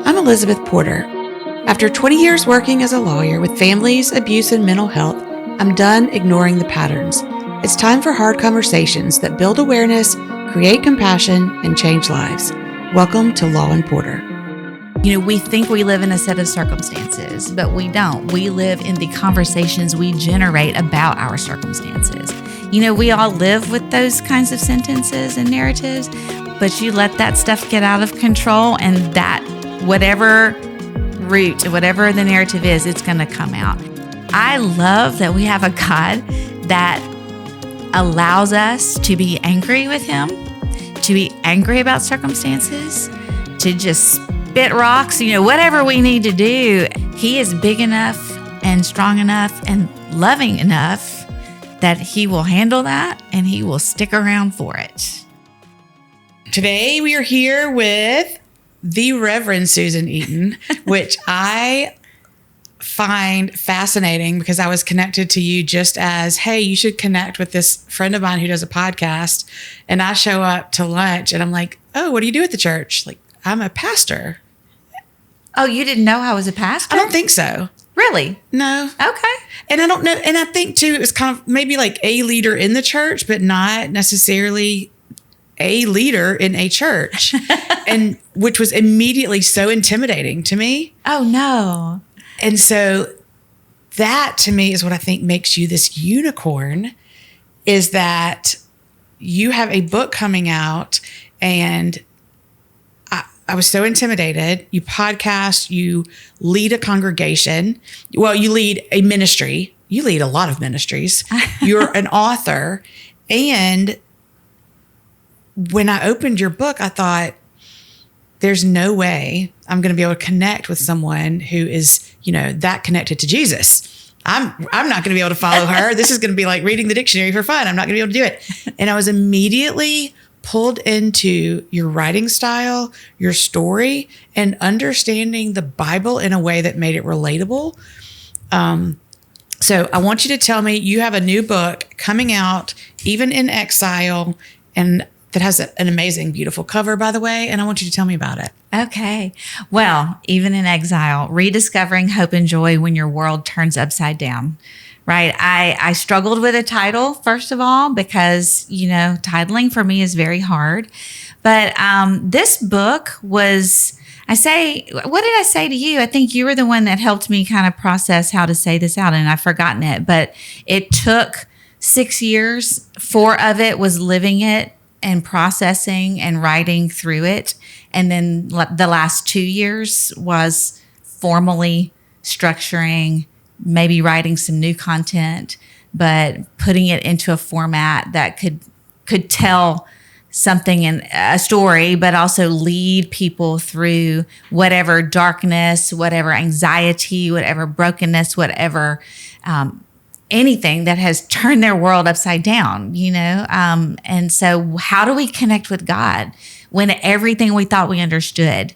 I'm Elizabeth Porter. After 20 years working as a lawyer with families, abuse, and mental health, I'm done ignoring the patterns. It's time for hard conversations that build awareness, create compassion, and change lives. Welcome to Law and Porter. You know, we think we live in a set of circumstances, but we don't. We live in the conversations we generate about our circumstances. You know, we all live with those kinds of sentences and narratives, but you let that stuff get out of control and that whatever root, whatever the narrative is, it's going to come out. I love that we have a God that allows us to be angry with Him, to be angry about circumstances, to just spit rocks, whatever we need to do. He is big enough and strong enough and loving enough that He will handle that and He will stick around for it. Today we are here with the Reverend Susan Eaton, which I find fascinating because I was connected to you just as, hey, you should connect with this friend of mine who does a podcast. And I show up to lunch and I'm like, oh, what do you do at the church? Like, I'm a pastor. Oh, you didn't know I was a pastor? I don't think so. Really? No. Okay. And I don't know. And I think too, it was kind of maybe like a leader in the church, but not necessarily a leader in a church. And which was immediately so intimidating to me. Oh, no. And so that to me is what I think makes you this unicorn, is that you have a book coming out and I was so intimidated. You podcast, you lead a congregation. Well, you lead a ministry. You lead a lot of ministries. You're an author. And when I opened your book, I thought, there's no way I'm going to be able to connect with someone who is, that connected to Jesus. I'm not going to be able to follow her. This is going to be like reading the dictionary for fun. I'm not going to be able to do it. And I was immediately pulled into your writing style, your story, and understanding the Bible in a way that made it relatable. So I want you to tell me, you have a new book coming out, even in Exile, and that has an amazing, beautiful cover, by the way. And I want you to tell me about it. Okay. Well, even in Exile, rediscovering hope and joy when your world turns upside down. Right. I struggled with a title, first of all, because, titling for me is very hard. But this book was, what did I say to you? I think you were the one that helped me kind of process how to say this out, and I've forgotten it. But it took 6 years. 4 of it was living it and processing and writing through it. And then the last 2 years was formally structuring, maybe writing some new content, but putting it into a format that could tell something in a story, but also lead people through whatever darkness, whatever anxiety, whatever brokenness, whatever anything that has turned their world upside down, And so how do we connect with God when everything we thought we understood,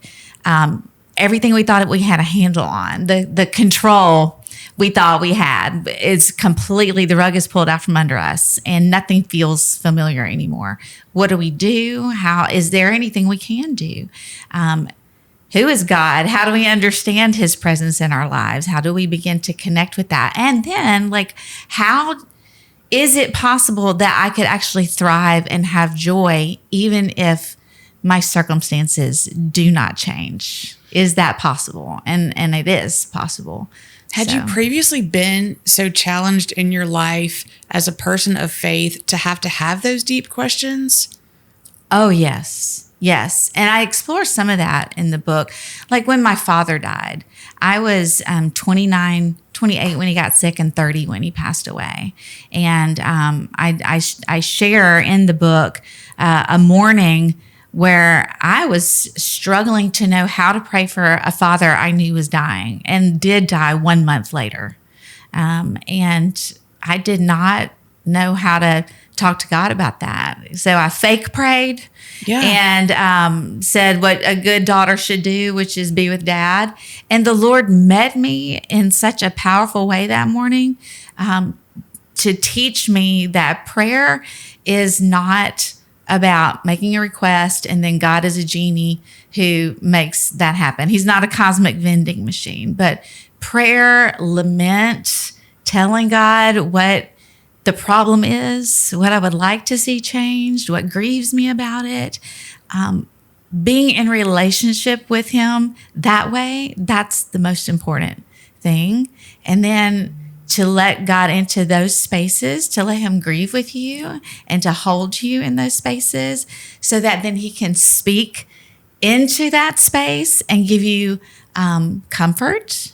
everything we thought we had a handle on, the control we thought we had is completely, the rug is pulled out from under us and nothing feels familiar anymore. What do we do? How is there anything we can do? Who is God? How do we understand His presence in our lives? How do we begin to connect with that? And then, how is it possible that I could actually thrive and have joy even if my circumstances do not change? Is that possible? And it is possible. Had you previously been so challenged in your life as a person of faith to have those deep questions? Oh, yes. Yes. And I explore some of that in the book. Like when my father died, I was 28 when he got sick and 30 when he passed away. And I share in the book a morning where I was struggling to know how to pray for a father I knew was dying and did die 1 month later. And I did not know how to talk to God about that. So I fake prayed and said what a good daughter should do, which is be with Dad. And the Lord met me in such a powerful way that morning to teach me that prayer is not about making a request and then God is a genie who makes that happen. He's not a cosmic vending machine, but prayer, lament, telling God what the problem is, what I would like to see changed, what grieves me about it. Being in relationship with him that way, that's the most important thing. And then to let God into those spaces, to let him grieve with you and to hold you in those spaces so that then he can speak into that space and give you comfort,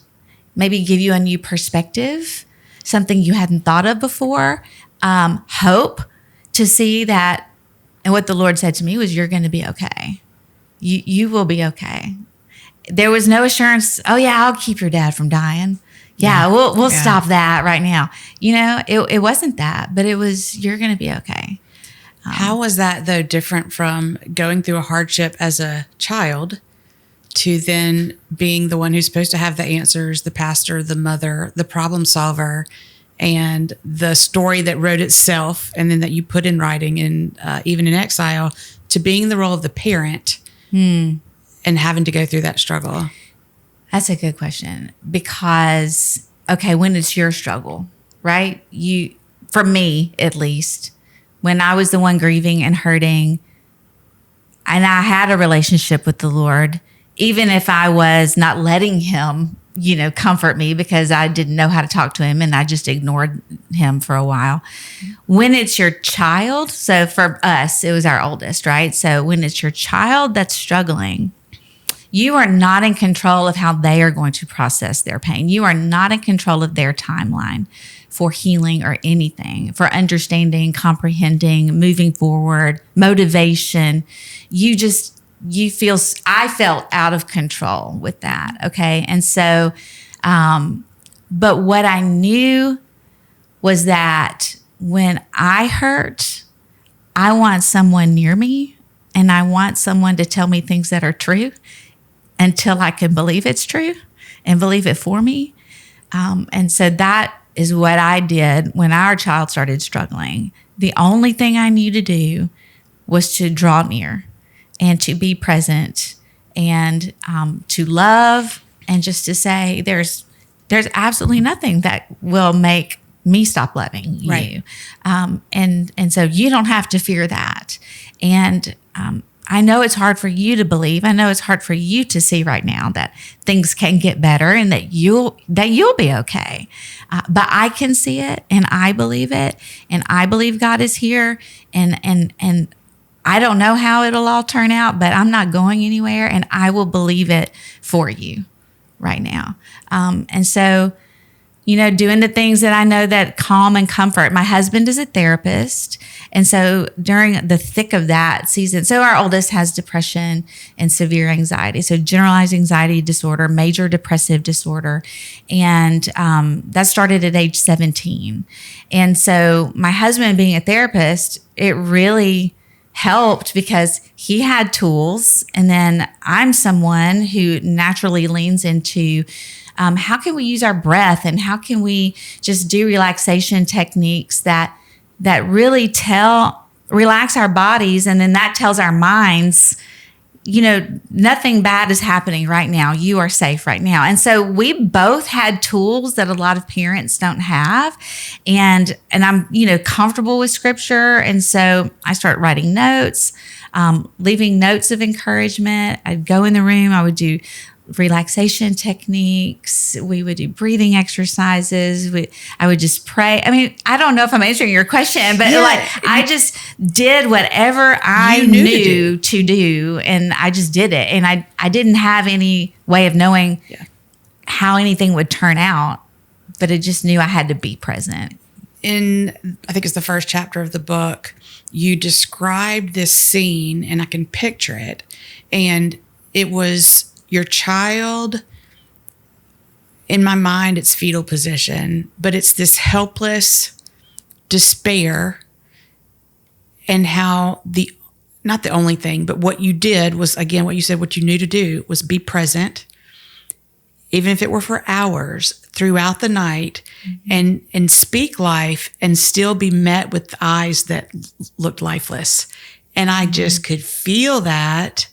maybe give you a new perspective, something you hadn't thought of before, hope to see that. And what the Lord said to me was, you're going to be okay. You will be okay. There was no assurance, oh yeah, I'll keep your dad from dying. Yeah, we'll stop that right now. It wasn't that, but it was, you're going to be okay. How was that, though, different from going through a hardship as a child to then being the one who's supposed to have the answers, the pastor, the mother, the problem solver, and the story that wrote itself, and then that you put in writing, and even in Exile, to being the role of the parent and having to go through that struggle? That's a good question, because, okay, when it's your struggle, right? For me, at least, when I was the one grieving and hurting, and I had a relationship with the Lord, even if I was not letting him, comfort me because I didn't know how to talk to him and I just ignored him for a while. When it's your child, so for us, it was our oldest, right? So when it's your child that's struggling, you are not in control of how they are going to process their pain. You are not in control of their timeline for healing or anything, for understanding, comprehending, moving forward, motivation. I felt out of control with that. Okay. And so, but what I knew was that when I hurt, I want someone near me and I want someone to tell me things that are true until I can believe it's true and believe it for me. And so that is what I did when our child started struggling. The only thing I knew to do was to draw near and to be present and to love, and just to say there's absolutely nothing that will make me stop loving you. Right. And so you don't have to fear that. And I know it's hard for you to believe. I know it's hard for you to see right now that things can get better and that you'll be okay. But I can see it, and I believe it, and I believe God is here, and I don't know how it'll all turn out, but I'm not going anywhere, and I will believe it for you right now. And so, doing the things that I know that calm and comfort. My husband is a therapist. And so during the thick of that season, so our oldest has depression and severe anxiety. So generalized anxiety disorder, major depressive disorder. And that started at age 17. And so my husband being a therapist, it really helped because he had tools. And then I'm someone who naturally leans into how can we use our breath, and how can we just do relaxation techniques that really relax our bodies, and then that tells our minds, nothing bad is happening right now. You are safe right now. And so we both had tools that a lot of parents don't have. And I'm, comfortable with scripture. And so I started writing notes, leaving notes of encouragement. I'd go in the room, I would do relaxation techniques. We would do breathing exercises. I would just pray. I mean, I don't know if I'm answering your question, but I just did whatever I knew to do, and I just did it. And I didn't have any way of knowing how anything would turn out, but I just knew I had to be present. I think it's the first chapter of the book, you described this scene, and I can picture it. And it was your child, in my mind, it's fetal position, but it's this helpless despair, and how not the only thing, but what you did was, again, what you said, what you knew to do was be present, even if it were for hours throughout the night, and speak life, and still be met with eyes that looked lifeless. And I just could feel that.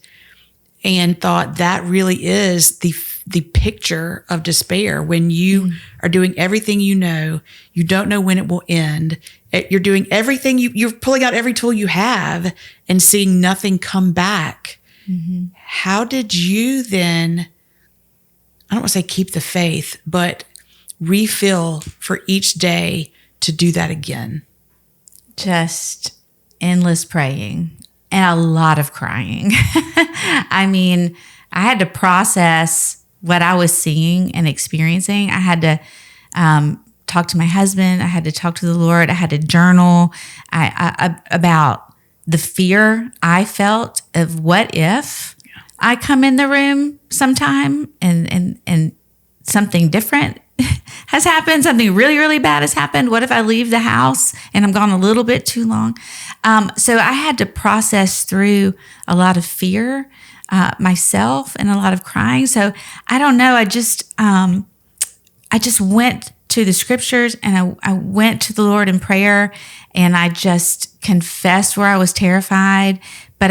and thought that really is the picture of despair. When you are doing everything you don't know when it will end. You're doing everything, you're pulling out every tool you have and seeing nothing come back. Mm-hmm. How did you then, I don't want to say keep the faith, but refill for each day to do that again? Just endless praying and a lot of crying. I mean, I had to process what I was seeing and experiencing. I had to talk to my husband. I had to talk to the Lord. I had to journal about the fear I felt of what if I come in the room sometime and something different has happened, something really, really bad has happened. What if I leave the house and I'm gone a little bit too long? So I had to process through a lot of fear myself and a lot of crying. So I don't know. I just went to the scriptures and I went to the Lord in prayer and I just confessed where I was terrified. But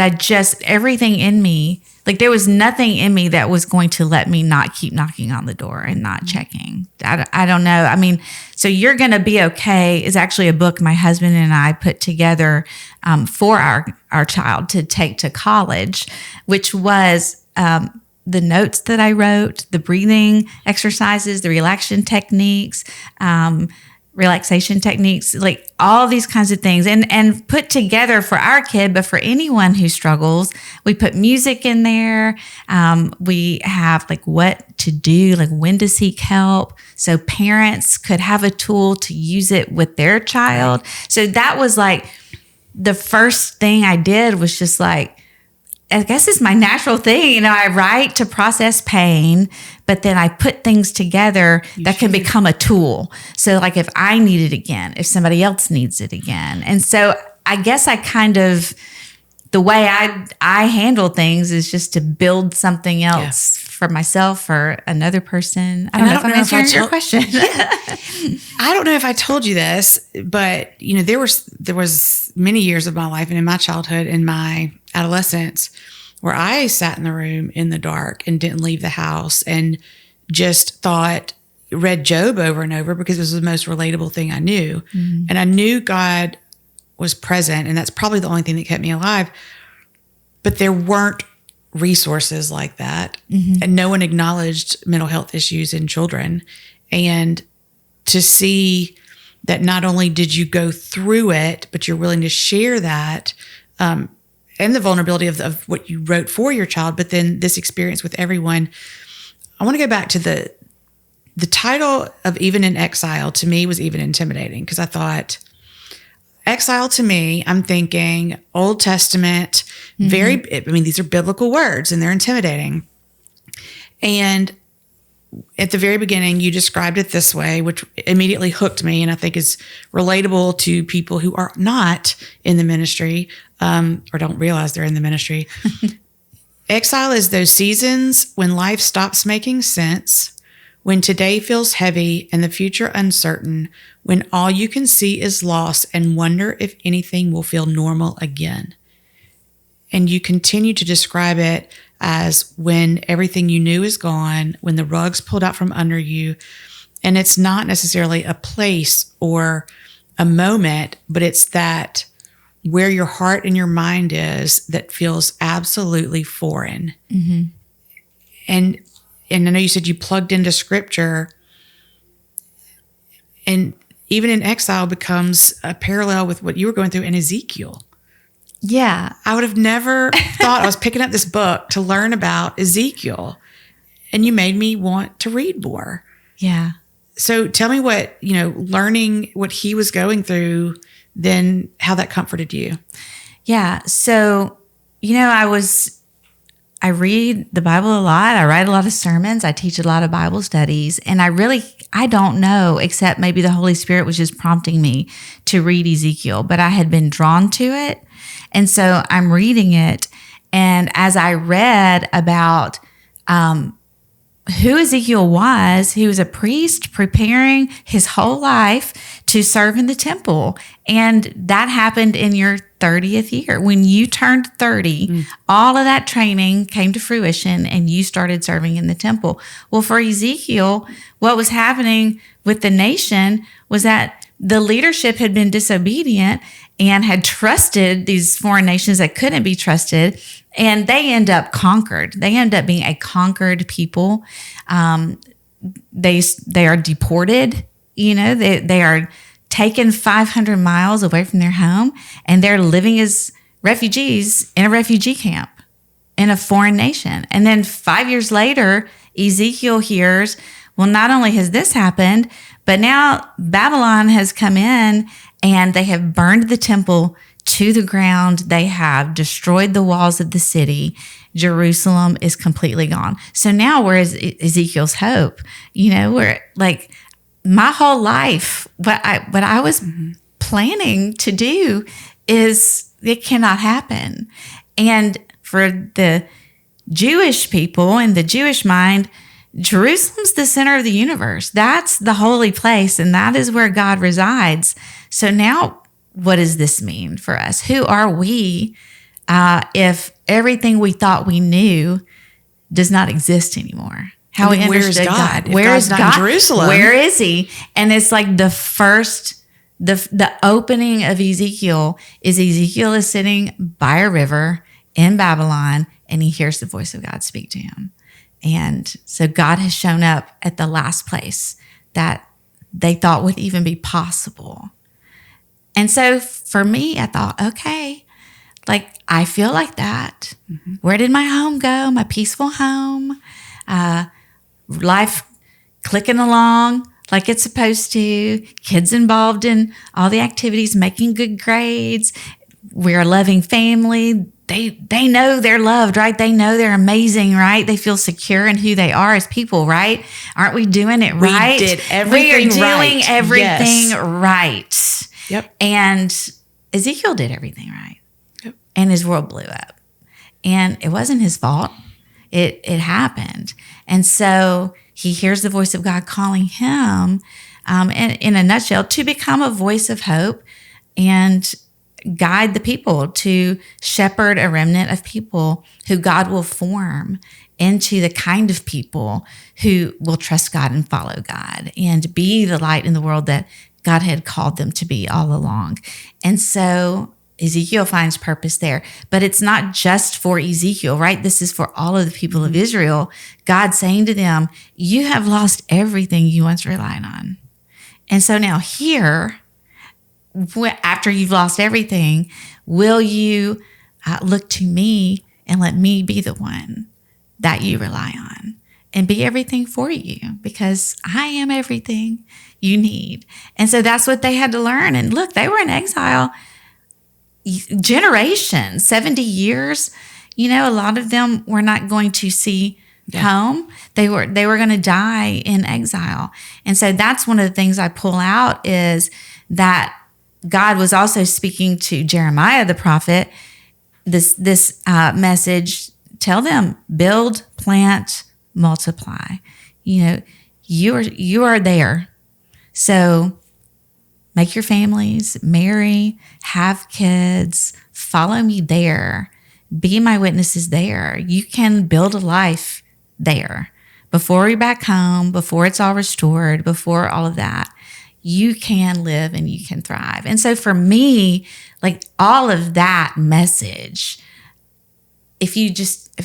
everything in me, like there was nothing in me that was going to let me not keep knocking on the door and not checking. I don't know. I mean, so You're Gonna Be Okay is actually a book my husband and I put together for our child to take to college, which was the notes that I wrote, the breathing exercises, the relaxation techniques, like all these kinds of things and put together for our kid, but for anyone who struggles, we put music in there. We have like what to do, like when to seek help. So parents could have a tool to use it with their child. So that was like the first thing I did was just like, I guess it's my natural thing. I write to process pain, but then I put things together that can become a tool. So like if I need it again, if somebody else needs it again. And so I guess I kind of, the way I handle things is just to build something else for myself or another person. I don't know if I'm answering your question. I don't know if I told you this, but there was many years of my life and in my childhood, in my adolescence, where I sat in the room in the dark and didn't leave the house and just read Job over and over because it was the most relatable thing I knew. Mm-hmm. And I knew God was present, and that's probably the only thing that kept me alive. But there weren't resources like that. Mm-hmm. And no one acknowledged mental health issues in children. And to see that not only did you go through it, but you're willing to share that, and the vulnerability of what you wrote for your child, but then this experience with everyone. I want to go back to the title of Even in Exile, to me, was even intimidating, because I thought, exile to me, I'm thinking Old Testament, these are biblical words and they're intimidating. And at the very beginning, you described it this way, which immediately hooked me and I think is relatable to people who are not in the ministry or don't realize they're in the ministry. Exile is those seasons when life stops making sense, when today feels heavy and the future uncertain, when all you can see is loss and wonder if anything will feel normal again. And you continue to describe it as when everything you knew is gone, when the rug's pulled out from under you. And it's not necessarily a place or a moment, but it's that where your heart and your mind is that feels absolutely foreign. Mm-hmm. And I know you said you plugged into scripture, and even in exile becomes a parallel with what you were going through in Ezekiel. Yeah. I would have never thought I was picking up this book to learn about Ezekiel, and you made me want to read more. Yeah. So tell me what, learning what he was going through, then how that comforted you. Yeah. So, I read the Bible a lot. I write a lot of sermons. I teach a lot of Bible studies. And I don't know, except maybe the Holy Spirit was just prompting me to read Ezekiel, but I had been drawn to it. And so I'm reading it. And as I read about who Ezekiel was. He was a priest preparing his whole life to serve in the temple. And that happened in your 30th year. When you turned 30, all of that training came to fruition and you started serving in the temple. Well, for Ezekiel, what was happening with the nation was that the leadership had been disobedient and had trusted these foreign nations that couldn't be trusted. And they end up conquered. They end up being a conquered people. They are deported. They are taken 500 miles away from their home, and they're living as refugees in a refugee camp in a foreign nation. And then 5 years later, Ezekiel hears, well, not only has this happened, but now Babylon has come in and they have burned the temple to the ground. They have destroyed the walls of the city. Jerusalem is completely gone. So now where is Ezekiel's hope? We're like, my whole life, what I was planning to do is it cannot happen. And for the Jewish people in the Jewish mind, Jerusalem's the center of the universe. That's the holy place, and that is where God resides. So now what does this mean for us? Who are we if everything we thought we knew does not exist anymore? How we understood God? Where is God? Jerusalem. Where is he? And it's like the opening of Ezekiel is sitting by a river in Babylon, and he hears the voice of God speak to him. And so God has shown up at the last place that they thought would even be possible. And so for me, I thought, okay, like I feel like that. Where did my home go? My peaceful home? Life clicking along like it's supposed to, kids involved in all the activities, making good grades. We're a loving family. They know they're loved, right? They know they're amazing, right? They feel secure in who they are as people, right? Aren't we doing it right? We did everything right. We are doing everything right. Yep. And Ezekiel did everything right. Yep. And his world blew up. And it wasn't his fault. It happened. And so he hears the voice of God calling him, in a nutshell, to become a voice of hope and guide the people, to shepherd a remnant of people who God will form into the kind of people who will trust God and follow God and be the light in the world that God had called them to be all along. And so Ezekiel finds purpose there, but it's not just for Ezekiel, right? This is for all of the people of Israel. God saying to them, you have lost everything you once relied on. And so now here, after you've lost everything, will you look to me and let me be the one that you rely on and be everything for you, because I am everything you need. And so that's what they had to learn. And look, they were in exile generations, 70 years. A lot of them were not going to see home. They were going to die in exile. And so that's one of the things I pull out, is that God was also speaking to Jeremiah the prophet this message. Tell them, build, plant, multiply. You are there. So make your families, marry, have kids, follow me there, be my witnesses there. You can build a life there before you're back home, before it's all restored, before all of that. You can live and you can thrive. And so for me, like all of that message, if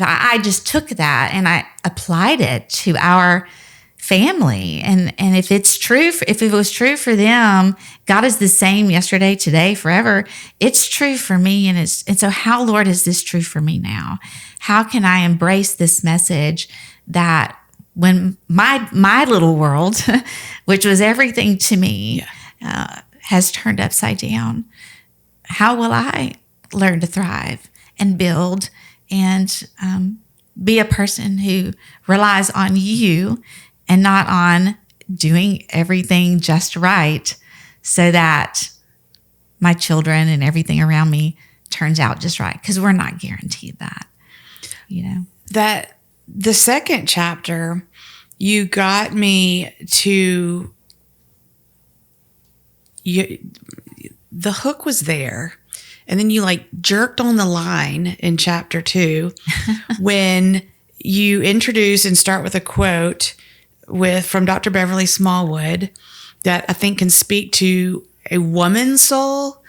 I just took that and I applied it to our family, and if it's true, if it was true for them, God is the same yesterday, today, forever. It's true for me, and so how, Lord, is this true for me now? How can I embrace this message that when my little world, which was everything to me, has turned upside down? How will I learn to thrive and build and be a person who relies on you and not on doing everything just right, so that my children and everything around me turns out just right? Because we're not guaranteed that, That the second chapter, you got me to the hook was there. And then you jerked on the line in chapter 2 when you introduce and start with a quote from Dr. Beverly Smallwood that I think can speak to a woman's soul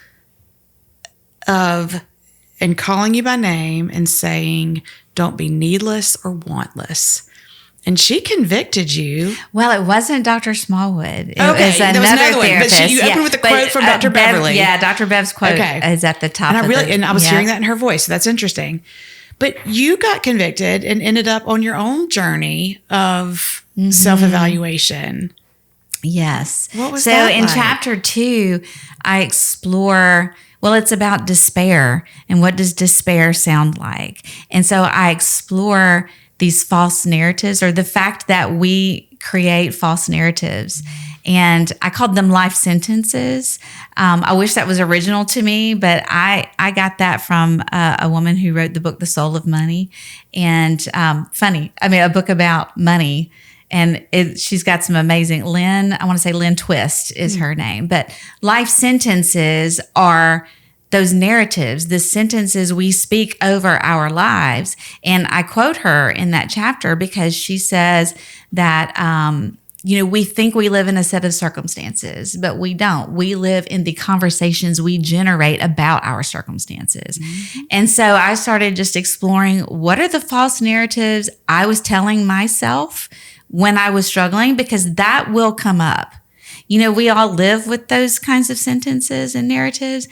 and calling you by name and saying, don't be needless or wantless. And she convicted you. Well, it wasn't Dr. Smallwood. It was another one. therapist. But you opened with a quote from Dr. Beverly. Dr. Bev's quote is at the top. And I was hearing that in her voice. So that's interesting. But you got convicted and ended up on your own journey of self-evaluation. Yes. What was that in chapter 2, I explore, it's about despair and what does despair sound like? And so I explore these false narratives, or the fact that we create false narratives. And I called them life sentences. I wish that was original to me, but I got that from a woman who wrote the book, The Soul of Money. And a book about money. And she's got some amazing, Lynn Twist is her name. But life sentences are those narratives, the sentences we speak over our lives. And I quote her in that chapter because she says that, we think we live in a set of circumstances, but we don't. We live in the conversations we generate about our circumstances. Mm-hmm. And so I started just exploring what are the false narratives I was telling myself when I was struggling, because that will come up. We all live with those kinds of sentences and narratives,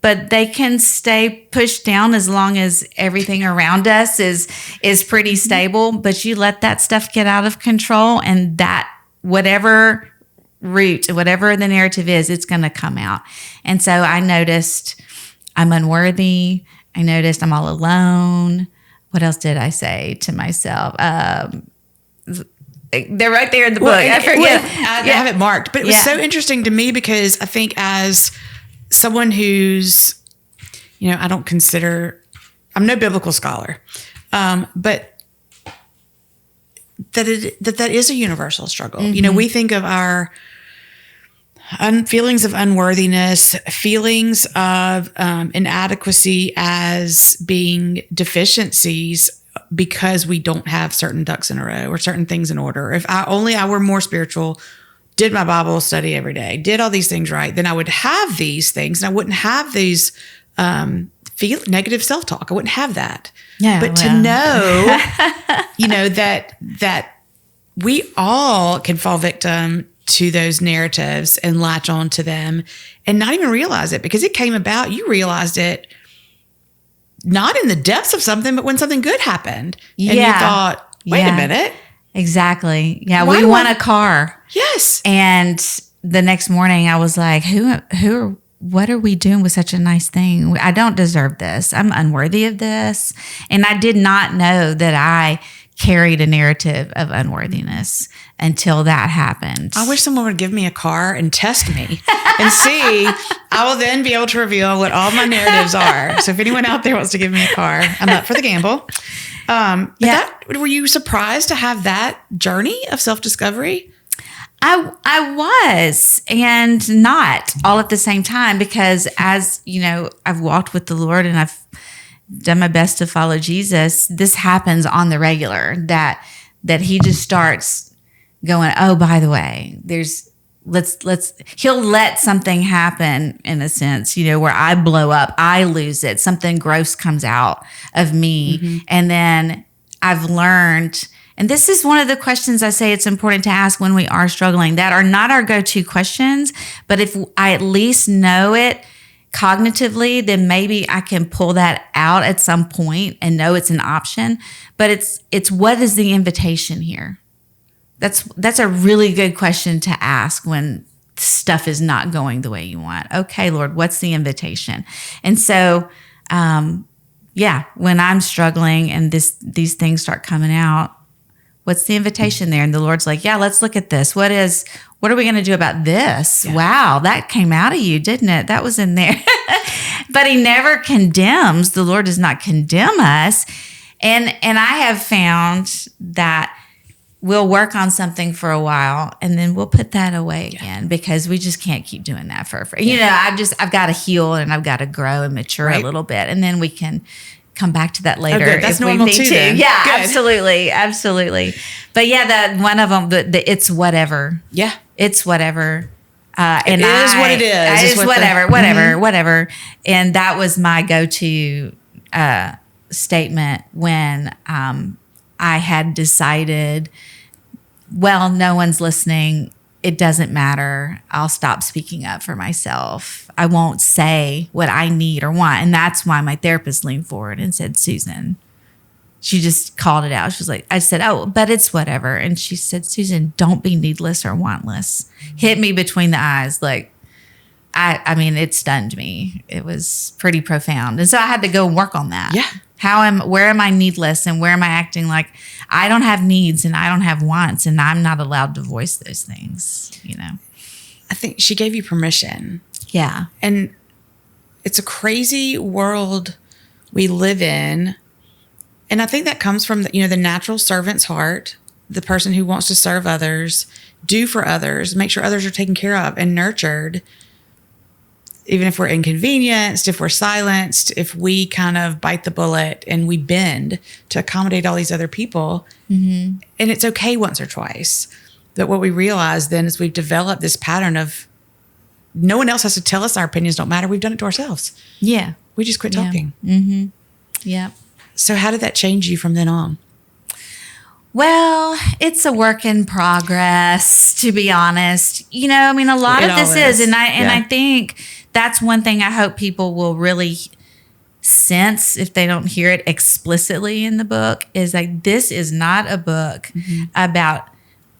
but they can stay pushed down as long as everything around us is pretty stable. But you let that stuff get out of control, and that whatever the narrative is, it's going to come out. And so I noticed I'm unworthy. I noticed I'm all alone. What else did I say to myself? They're right there in the book. I forget. I have it marked. But it was so interesting to me because I think as someone who's, I'm no biblical scholar, but that is a universal struggle. Mm-hmm. We think of our feelings of unworthiness, feelings of inadequacy as being deficiencies because we don't have certain ducks in a row or certain things in order. If I were more spiritual, did my Bible study every day, did all these things right, then I would have these things and I wouldn't have these negative self-talk. I wouldn't have that. Yeah, but to know, that we all can fall victim to those narratives and latch on to them and not even realize it because it came about, you realized it not in the depths of something, but when something good happened. And you thought, wait a minute. Exactly. Yeah. We won a car. Yes. And the next morning I was like, what are we doing with such a nice thing? I don't deserve this. I'm unworthy of this. And I did not know that I carried a narrative of unworthiness until that happened. I wish someone would give me a car and test me and see. I will then be able to reveal what all my narratives are. So if anyone out there wants to give me a car, I'm up for the gamble. Were you surprised to have that journey of self-discovery? I was, and not all at the same time, because as you know, I've walked with the Lord and I've done my best to follow Jesus. This happens on the regular, that he just starts going, oh, by the way, he'll let something happen in a sense, where I blow up, I lose it, something gross comes out of me. Mm-hmm. And then I've learned, and this is one of the questions I say it's important to ask when we are struggling, that are not our go-to questions, but if I at least know it cognitively, then maybe I can pull that out at some point and know it's an option. But it's what is the invitation here? That's a really good question to ask when stuff is not going the way you want. Okay, Lord, what's the invitation? And so, when I'm struggling and these things start coming out, what's the invitation there? And the Lord's like, let's look at this. What are we going to do about this? Yeah. Wow, that came out of you, didn't it? That was in there. But he never condemns. The Lord does not condemn us. And I have found that we'll work on something for a while and then we'll put that away again because we just can't keep doing that forever. You know, I've got to heal and I've got to grow and mature a little bit, and then we can come back to that later. Good. That's normal too. Then. Yeah, good. absolutely. But yeah, one of them, the it's whatever. Yeah, it's whatever. And it is what it is. It's whatever. And that was my go-to statement when I had decided, well, no one's listening. It doesn't matter. I'll stop speaking up for myself. I won't say what I need or want. And that's why my therapist leaned forward and said, Susan, she just called it out. She was like, I said, oh, but it's whatever. And she said, Susan, don't be needless or wantless. Hit me between the eyes. Like, I mean, it stunned me. It was pretty profound. And so I had to go and work on that. Yeah. Where am I needless and where am I acting like I don't have needs and I don't have wants and I'm not allowed to voice those things, you know? I think she gave you permission. Yeah. And it's a crazy world we live in. And I think that comes from the natural servant's heart, the person who wants to serve others, do for others, make sure others are taken care of and nurtured. Even if we're inconvenienced, if we're silenced, if we kind of bite the bullet and we bend to accommodate all these other people. Mm-hmm. And it's okay once or twice. But what we realize then is we've developed this pattern of no one else has to tell us our opinions don't matter. We've done it to ourselves. Yeah. We just quit talking. Mm-hmm. Yeah. So how did that change you from then on? Well, it's a work in progress, to be honest. I mean, a lot of this is, and I think that's one thing I hope people will really sense if they don't hear it explicitly in the book is like, this is not a book about,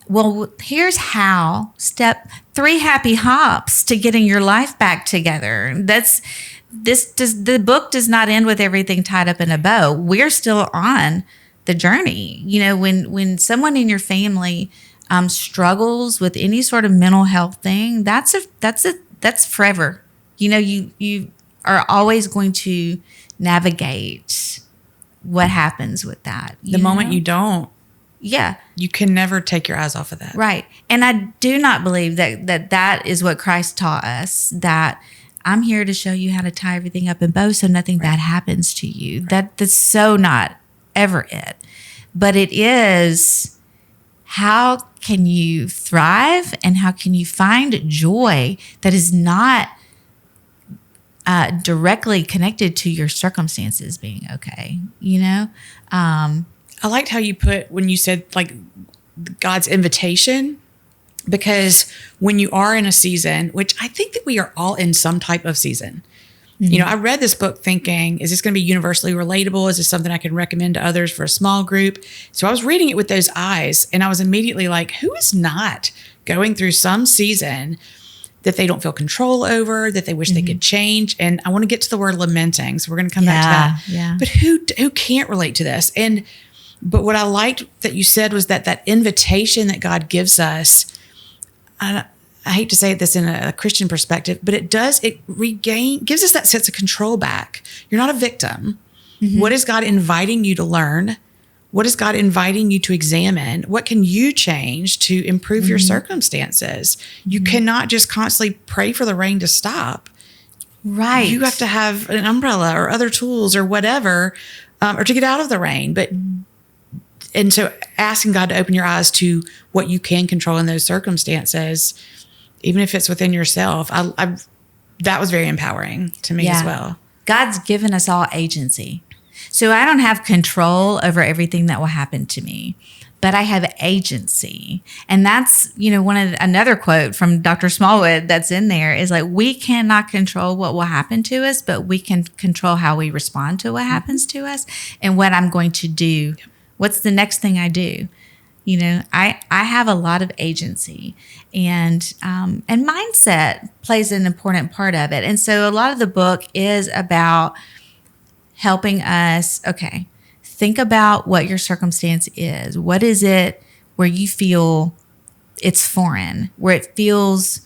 well, here's how, step 3 happy hops to getting your life back together. The book does not end with everything tied up in a bow. We're still on the journey. When someone in your family struggles with any sort of mental health thing, that's forever. You are always going to navigate what happens with that. The moment you don't, yeah, you can never take your eyes off of that. Right. And I do not believe that is what Christ taught us, that I'm here to show you how to tie everything up in bows so nothing bad happens to you. Right. That's so not ever it. But it is, how can you thrive and how can you find joy that is not directly connected to your circumstances being okay, I liked how you put, when you said like God's invitation, because when you are in a season, which I think that we are all in some type of season. Mm-hmm. I read this book thinking, is this going to be universally relatable? Is this something I can recommend to others for a small group? So I was reading it with those eyes and I was immediately like, who is not going through some season that they don't feel control over, that they wish they could change? And I want to get to the word lamenting. So we're going to come back to that. Yeah. But who can't relate to this? But what I liked that you said was that invitation that God gives us, I hate to say this in a Christian perspective, but it gives us that sense of control back. You're not a victim. Mm-hmm. What is God inviting you to learn? What is God inviting you to examine? What can you change to improve your circumstances? You cannot just constantly pray for the rain to stop. Right. You have to have an umbrella or other tools or whatever, or to get out of the rain. And so asking God to open your eyes to what you can control in those circumstances, even if it's within yourself, that was very empowering to me as well. God's given us all agency. So I don't have control over everything that will happen to me, but I have agency. And that's, another quote from Dr. Smallwood that's in there is like, we cannot control what will happen to us, but we can control how we respond to what happens to us and what I'm going to do. What's the next thing I do? I have a lot of agency, and mindset plays an important part of it. And so a lot of the book is about helping us, think about what your circumstance is. What is it where you feel it's foreign, where it feels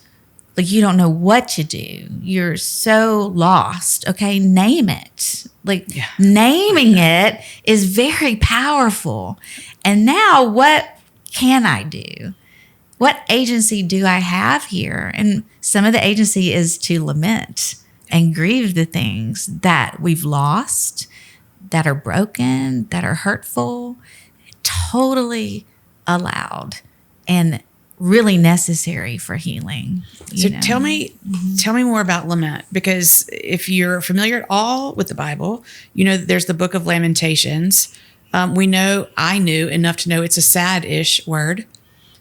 Like you don't know what to do. You're so lost. Okay, name it. Like naming it is very powerful. And now what can I do? What agency do I have here? And some of the agency is to lament and grieve the things that we've lost, that are broken, that are hurtful, totally allowed and really necessary for healing. So tell me more about lament, because if you're familiar at all with the Bible, you know there's the book of Lamentations. I knew enough to know it's a sad-ish word,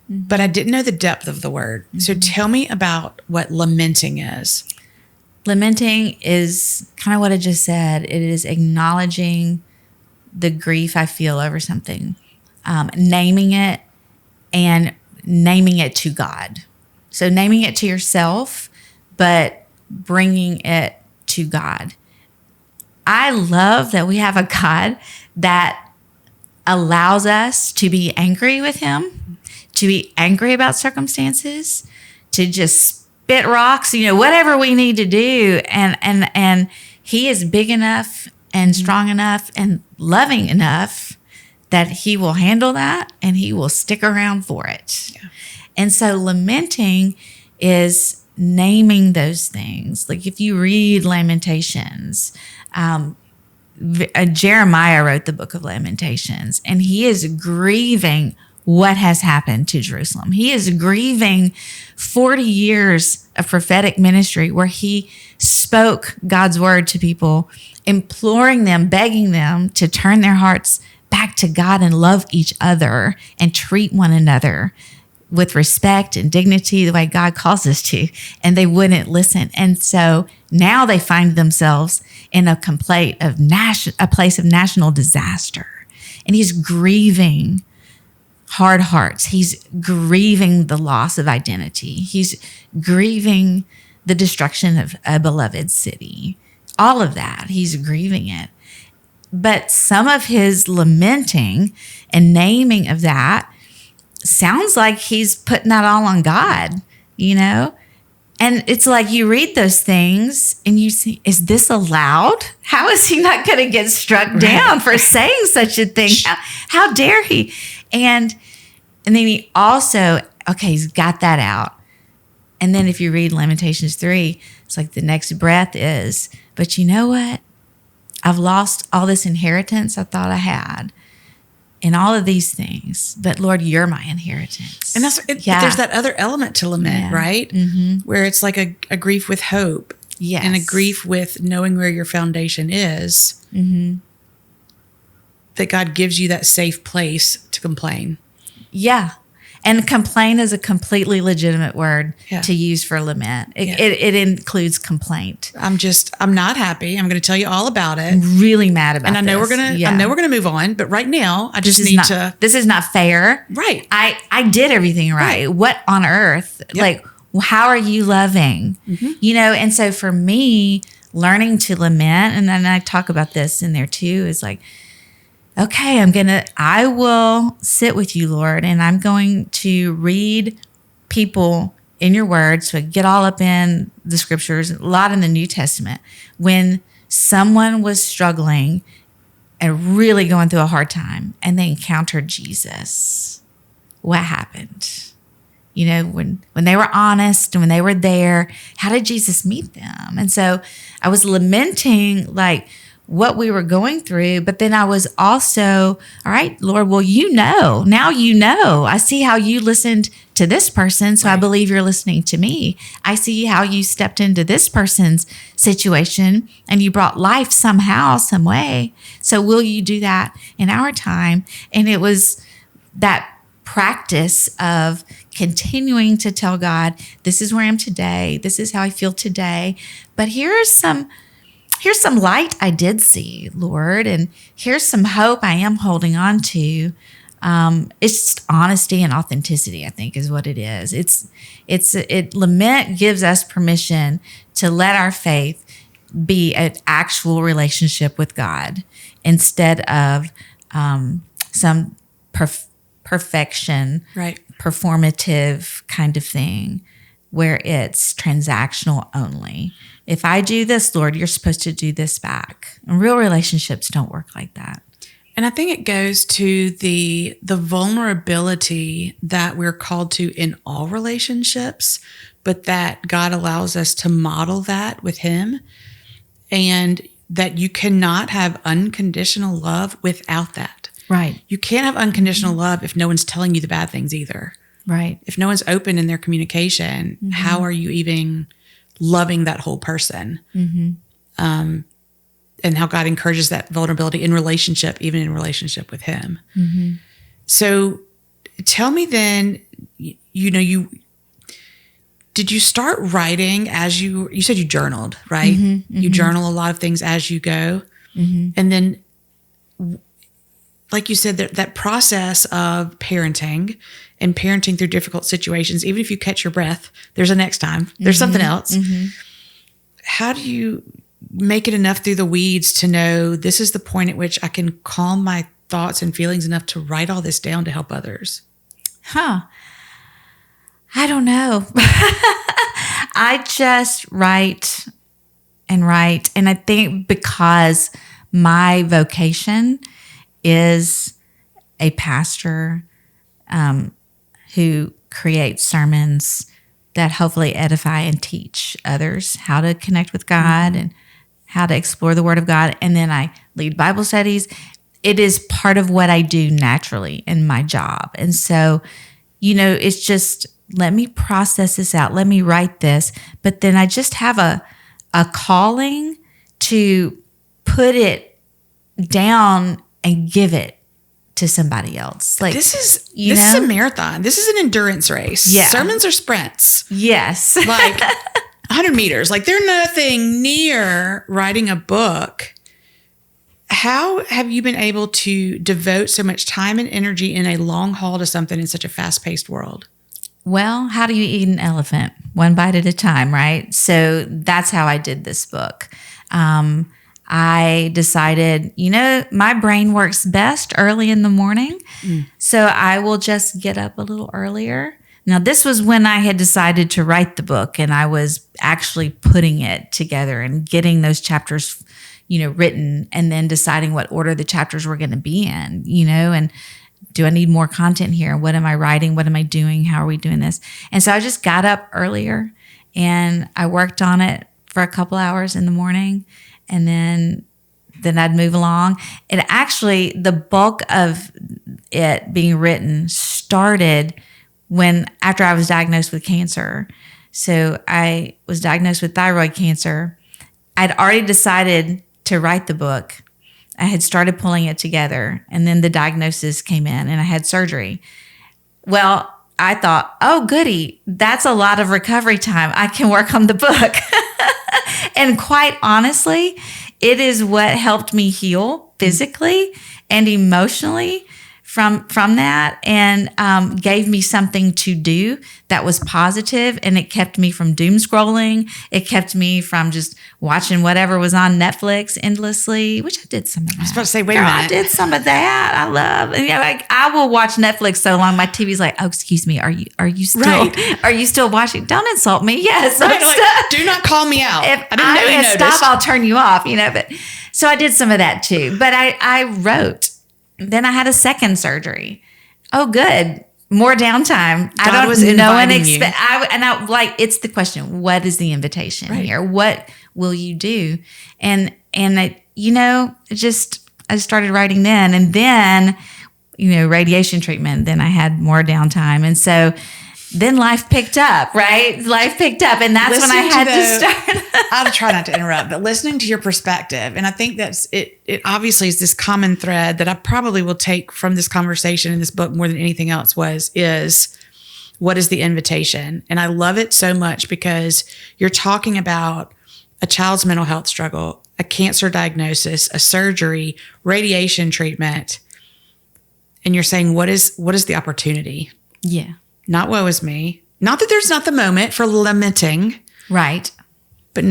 but I didn't know the depth of the word. So tell me about what lamenting is. Lamenting is kind of what I just said. It is acknowledging the grief I feel over something, naming it, and naming it to God. So naming it to yourself, but bringing it to God. I love that we have a God that allows us to be angry with him, to be angry about circumstances, to just spit rocks, whatever we need to do. And he is big enough and strong enough and loving enough that he will handle that and he will stick around for it. Yeah. And so lamenting is naming those things. Like if you read Lamentations, Jeremiah wrote the book of Lamentations, and he is grieving what has happened to Jerusalem. He is grieving 40 years of prophetic ministry where he spoke God's word to people, imploring them, begging them to turn their hearts back to God and love each other and treat one another with respect and dignity the way God calls us to, and they wouldn't listen. And so now they find themselves in a place of national disaster. And he's grieving hard hearts. He's grieving the loss of identity. He's grieving the destruction of a beloved city. All of that, he's grieving it. But some of his lamenting and naming of that sounds like he's putting that all on God, And it's like you read those things and you see, is this allowed? How is he not going to get struck down for saying such a thing? How dare he? And then he also, he's got that out. And then if you read Lamentations 3, it's like the next breath is, but you know what? I've lost all this inheritance I thought I had and all of these things. But Lord, you're my inheritance. And there's that other element to lament, right? Mm-hmm. Where it's like a grief with hope. Yes. And a grief with knowing where your foundation is. Mm-hmm. That God gives you that safe place to complain. Yeah. And complain is a completely legitimate word to use for lament. It includes complaint. I'm not happy. I'm going to tell you all about it. I'm really mad about it. And I know we're going to move on, but right now This is not fair. Right. I did everything right. What on earth? Yep. Like, how are you loving? Mm-hmm. And so for me, learning to lament, and then I talk about this in there too, is like, okay, I will sit with you, Lord, and I'm going to read people in your word. So I get all up in the scriptures, a lot in the New Testament. When someone was struggling and really going through a hard time and they encountered Jesus, what happened? When they were honest and when they were there, how did Jesus meet them? And so I was lamenting like what we were going through, but then I was also, all right, Lord, well, now I see how you listened to this person, so right. I believe you're listening to me. I see how you stepped into this person's situation and you brought life somehow, some way. So will you do that in our time? And it was that practice of continuing to tell God, this is where I am today. This is how I feel today. But here's some light I did see, Lord, and here's some hope I am holding on to. It's just honesty and authenticity, I think, is what it is. Lament gives us permission to let our faith be an actual relationship with God instead of some perfection, right, performative kind of thing. where it's transactional only. If I do this, Lord, you're supposed to do this back. And real relationships don't work like that. And I think it goes to the vulnerability that we're called to in all relationships, but that God allows us to model that with him, and that you cannot have unconditional love without that. Right. You can't have unconditional love if no one's telling you the bad things either. Right. If no one's open in their communication, how are you even loving that whole person? And how God encourages that vulnerability in relationship, even in relationship with him. So tell me then, did you start writing as you said you journaled, right? You journal a lot of things as you go. And then, like you said, that process of parenting and parenting through difficult situations, even if you catch your breath, there's a next time, there's something else. How do you make it enough through the weeds to know this is the point at which I can calm my thoughts and feelings enough to write all this down to help others? I don't know. I just write. And I think because my vocation is a pastor who creates sermons that hopefully edify and teach others how to connect with God and how to explore the Word of God. And then I lead Bible studies. It is part of what I do naturally in my job. And so, it's just, let me process this out. Let me write this. But then I just have a calling to put it down and give it to somebody else. Like this is a marathon. This is an endurance race. Yeah. Sermons are sprints. Yes. Like 100 meters. Like they're nothing near writing a book. How have you been able to devote so much time and energy in a long haul to something in such a fast-paced world? Well, how do you eat an elephant? One bite at a time, right? So that's how I did this book. I decided, my brain works best early in the morning. So I will just get up a little earlier. Now, this was when I had decided to write the book, and I was actually putting it together and getting those chapters, written, and then deciding what order the chapters were going to be in, and do I need more content here? What am I writing? What am I doing? How are we doing this? And so I just got up earlier and I worked on it for a couple hours in the morning, and then I'd move along. And actually, the bulk of it being written started after I was diagnosed with cancer. So I was diagnosed with thyroid cancer. I'd already decided to write the book. I had started pulling it together, and then the diagnosis came in and I had surgery. Well, I thought, oh, goody, that's a lot of recovery time. I can work on the book. And quite honestly, it is what helped me heal physically and emotionally from that, and gave me something to do that was positive, and it kept me from doom scrolling. It kept me from just watching whatever was on Netflix endlessly, which I did some of that. I was about to say, wait a minute. I did some of that. I love, I will watch Netflix so long my TV's like, oh, excuse me, are you still right. Are you still watching? Don't insult me. Yes, right, do not call me out. If I didn't know you noticed. Stop, I'll turn you off. But so I did some of that too. But I wrote. Then I had a second surgery. Oh, good. More downtime. God I don't know and expect. It's the question. What is the invitation here? What will you do? And I started writing then, and then, radiation treatment. Then I had more downtime, and so then life picked up, right? Life picked up, and that's when I had to start. I'll try not to interrupt, but listening to your perspective, and I think that's it. It obviously is this common thread that I probably will take from this conversation in this book more than anything else is what is the invitation? And I love it so much because you're talking about a child's mental health struggle, a cancer diagnosis, a surgery, radiation treatment, and you're saying what is the opportunity? Yeah. Not woe is me. Not that there's not the moment for lamenting. Right. But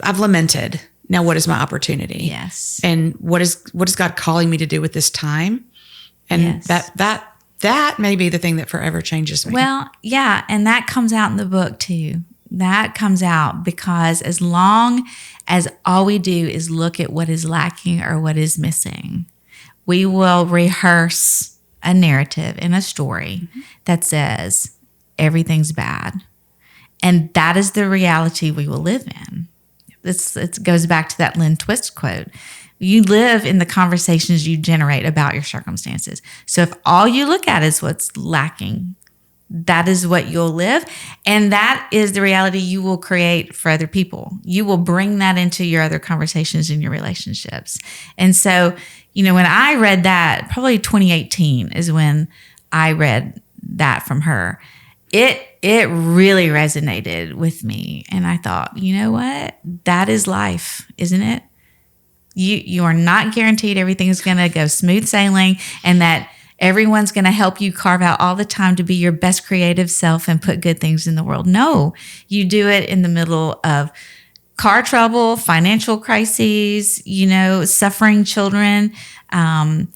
I've lamented. Now what is my opportunity? Yes. And what is God calling me to do with this time? And yes. that may be the thing that forever changes me. Well, yeah. And that comes out in the book too. That comes out because as long as all we do is look at what is lacking or what is missing, we will rehearse a narrative in a story that says everything's bad. And that is the reality we will live in. It goes back to that Lynn Twist quote. You live in the conversations you generate about your circumstances. So if all you look at is what's lacking, that is what you'll live. And that is the reality you will create for other people. You will bring that into your other conversations and your relationships. And so, when I read that, probably 2018 is when I read that from her. It really resonated with me. And I thought, you know what? That is life, isn't it? You are not guaranteed everything is going to go smooth sailing and that everyone's going to help you carve out all the time to be your best creative self and put good things in the world. No, you do it in the middle of car trouble, financial crises, suffering children,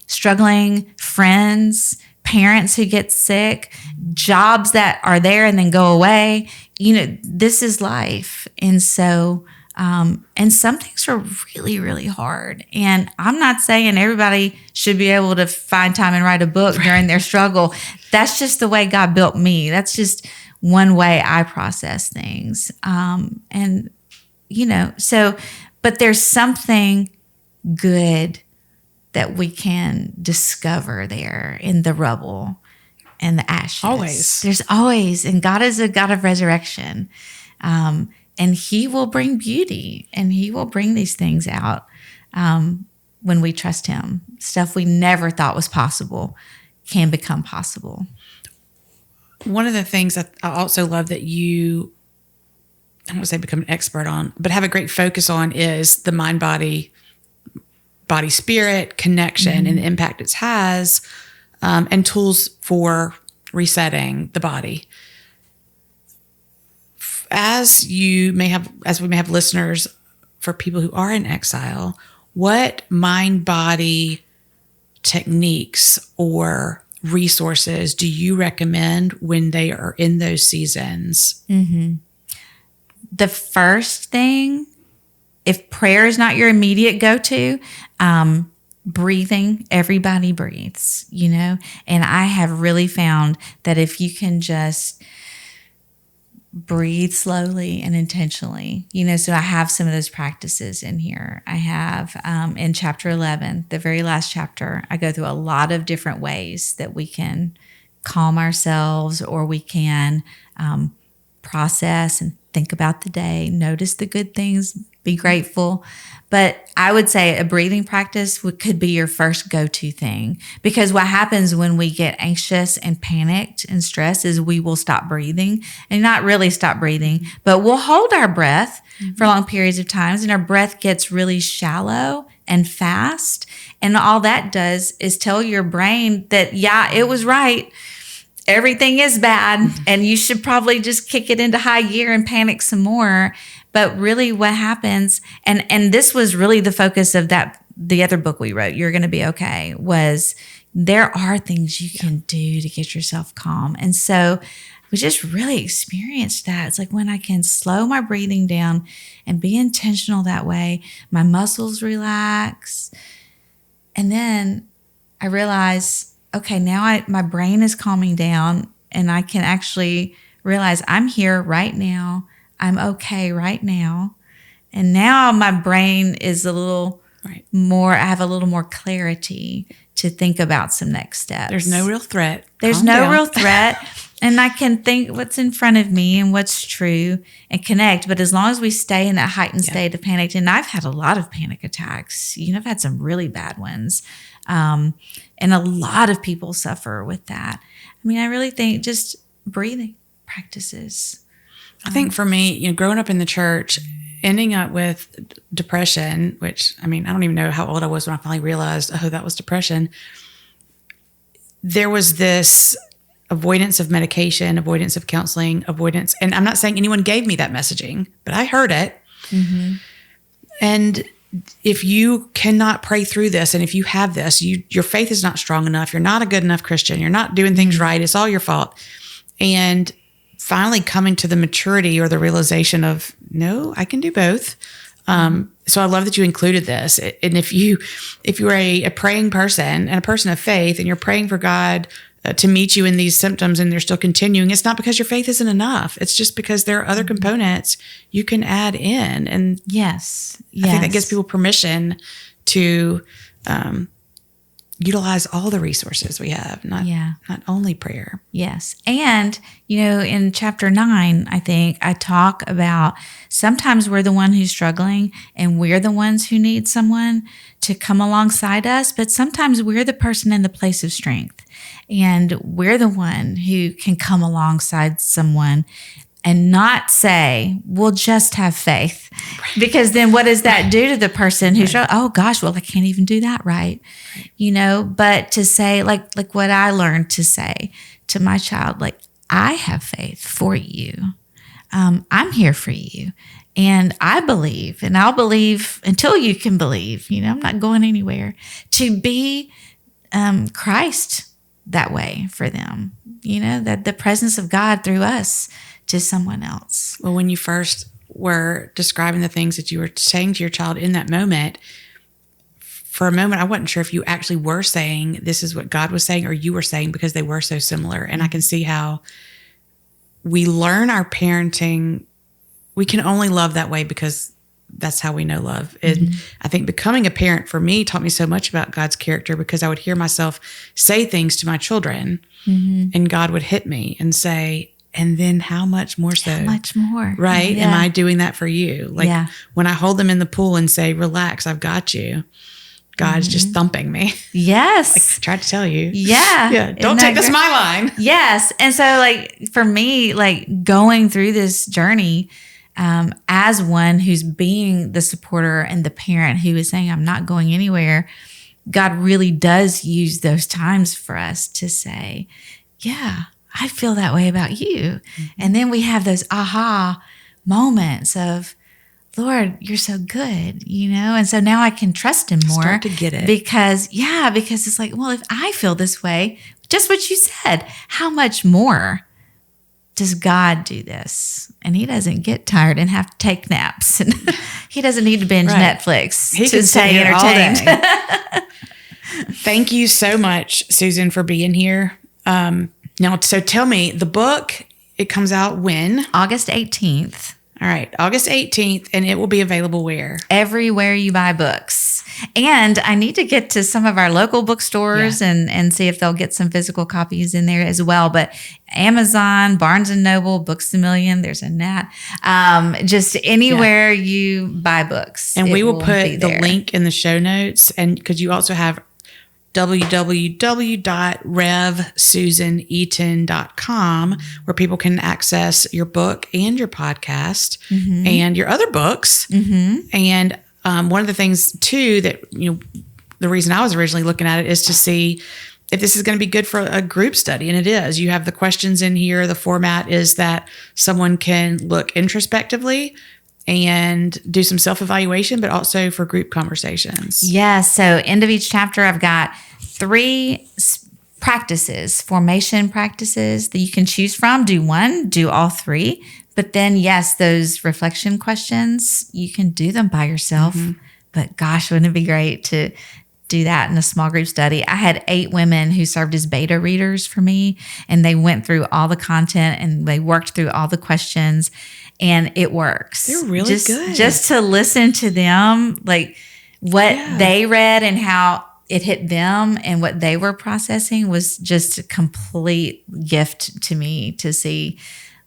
struggling friends, parents who get sick, jobs that are there and then go away. This is life. And so, and some things are really, really hard. And I'm not saying everybody should be able to find time and write a book during their struggle. That's just the way God built me. That's just one way I process things. But there's something good that we can discover there in the rubble and the ashes. Always. There's always, and God is a God of resurrection. And he will bring beauty and he will bring these things out when we trust him. Stuff we never thought was possible can become possible. One of the things that I also love that you, I don't want to say become an expert on, but have a great focus on is the mind, body, spirit connection and the impact it has, and tools for resetting the body. As we may have listeners for people who are in exile, what mind body techniques or resources do you recommend when they are in those seasons? Mm-hmm. The first thing, if prayer is not your immediate go-to, breathing, everybody breathes, and I have really found that if you can just breathe slowly and intentionally, so I have some of those practices in here. I have in chapter 11, the very last chapter, I go through a lot of different ways that we can calm ourselves or we can process and think about the day, notice the good things, be grateful. But I would say a breathing practice could be your first go-to thing, because what happens when we get anxious and panicked and stressed is we will stop breathing, and not really stop breathing, but we'll hold our breath for long periods of times, and our breath gets really shallow and fast. And all that does is tell your brain that, yeah, it was right. Everything is bad and you should probably just kick it into high gear and panic some more. But really what happens, and this was really the focus of the other book we wrote, You're Going to Be Okay, was there are things you can do to get yourself calm. And so we just really experienced that. It's like when I can slow my breathing down and be intentional that way, my muscles relax. And then I realize, okay, now my brain is calming down and I can actually realize I'm here right now. I'm okay right now. And now my brain is a little more, I have a little more clarity to think about some next steps. There's no real threat. There's no real threat. And I can think what's in front of me and what's true and connect. But as long as we stay in that heightened state of panic, and I've had a lot of panic attacks, I've had some really bad ones. And a lot of people suffer with that. I really think just breathing practices. I think for me, growing up in the church, ending up with depression, which, I don't even know how old I was when I finally realized, that was depression. There was this avoidance of medication, avoidance of counseling, and I'm not saying anyone gave me that messaging, but I heard it. Mm-hmm. And if you cannot pray through this, and if you have this, your faith is not strong enough, you're not a good enough Christian, you're not doing things right, it's all your fault. And finally coming to the maturity or the realization of, no, I can do both. So I love that you included this. And if you're a praying person and a person of faith, and you're praying for God to meet you in these symptoms, and they're still continuing, it's not because your faith isn't enough. It's just because there are other components you can add in. And yes, I think that gives people permission to utilize all the resources we have, not only prayer. Yes. And, in chapter 9, I think I talk about sometimes we're the one who's struggling and we're the ones who need someone to come alongside us, but sometimes we're the person in the place of strength, and we're the one who can come alongside someone and not say, we'll just have faith. Right. Because then what does that do to the person who's, oh gosh, well, I can't even do that right. But to say, like what I learned to say to my child, like, I have faith for you. I'm here for you. And I believe, and I'll believe until you can believe, I'm not going anywhere, to be Christ that way for them, that the presence of God through us to someone else. Well, when you first were describing the things that you were saying to your child in that moment, for a moment, I wasn't sure if you actually were saying this is what God was saying, or you were saying because they were so similar. And I can see how we learn our parenting. We can only love that way because that's how we know love. And I think becoming a parent for me taught me so much about God's character, because I would hear myself say things to my children and God would hit me and say, and then how much more so? How much more? Right? Yeah. Am I doing that for you? Like when I hold them in the pool and say, relax, I've got you. God's just thumping me. Yes. Like, I tried to tell you. Yeah. Yeah. Don't take this my line. Yes. And so for me, going through this journey, as one who's being the supporter and the parent who is saying, I'm not going anywhere, God really does use those times for us to say, yeah, I feel that way about you. And then we have those aha moments of, Lord, you're so good, and so now I can trust him more. Start to get it. Because it's like, well, if I feel this way, just what you said, how much more does God do this? And he doesn't get tired and have to take naps. And he doesn't need to binge Netflix to stay entertained. Thank you so much, Susan, for being here. Now, so tell me, the book, it comes out when? August 18th. All right, August 18th, and it will be available where? Everywhere you buy books. And I need to get to some of our local bookstores and see if they'll get some physical copies in there as well. But Amazon, Barnes & Noble, Books A Million, there's a Nat. Just anywhere you buy books. And we will put the link in the show notes, and because you also have www.revsusaneaton.com, where people can access your book and your podcast and your other books. And one of the things too that, the reason I was originally looking at it is to see if this is going to be good for a group study. And it is. You have the questions in here. The format is that someone can look introspectively and do some self-evaluation, but also for group conversations. Yeah. So end of each chapter, I've got 3 practices, formation practices that you can choose from. Do one, do all 3. But then, yes, those reflection questions, you can do them by yourself. But gosh, wouldn't it be great to do that in a small group study? I had 8 women who served as beta readers for me, and they went through all the content and they worked through all the questions. And it works. They're really good. Just to listen to them, like what they read and how it hit them and what they were processing was just a complete gift to me to see.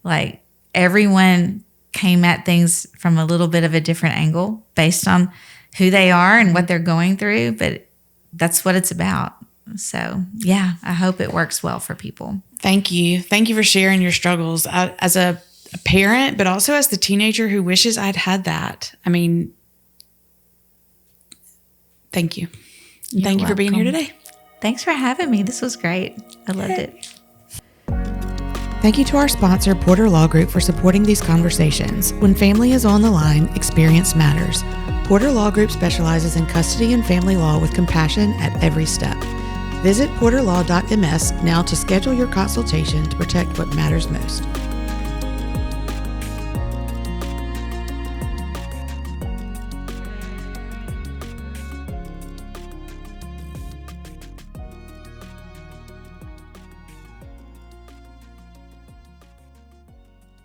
Like everyone came at things from a little bit of a different angle based on who they are and what they're going through. But that's what it's about. So, yeah, I hope it works well for people. Thank you. Thank you for sharing your struggles. As a parent, but also as the teenager who wishes I'd had that. I mean, thank you. Thank you for being here today. Thanks for having me. This was great. I loved it. Thank you to our sponsor, Porter Law Group, for supporting these conversations. When family is on the line, experience matters. Porter Law Group specializes in custody and family law with compassion at every step. Visit porterlaw.ms now to schedule your consultation to protect what matters most.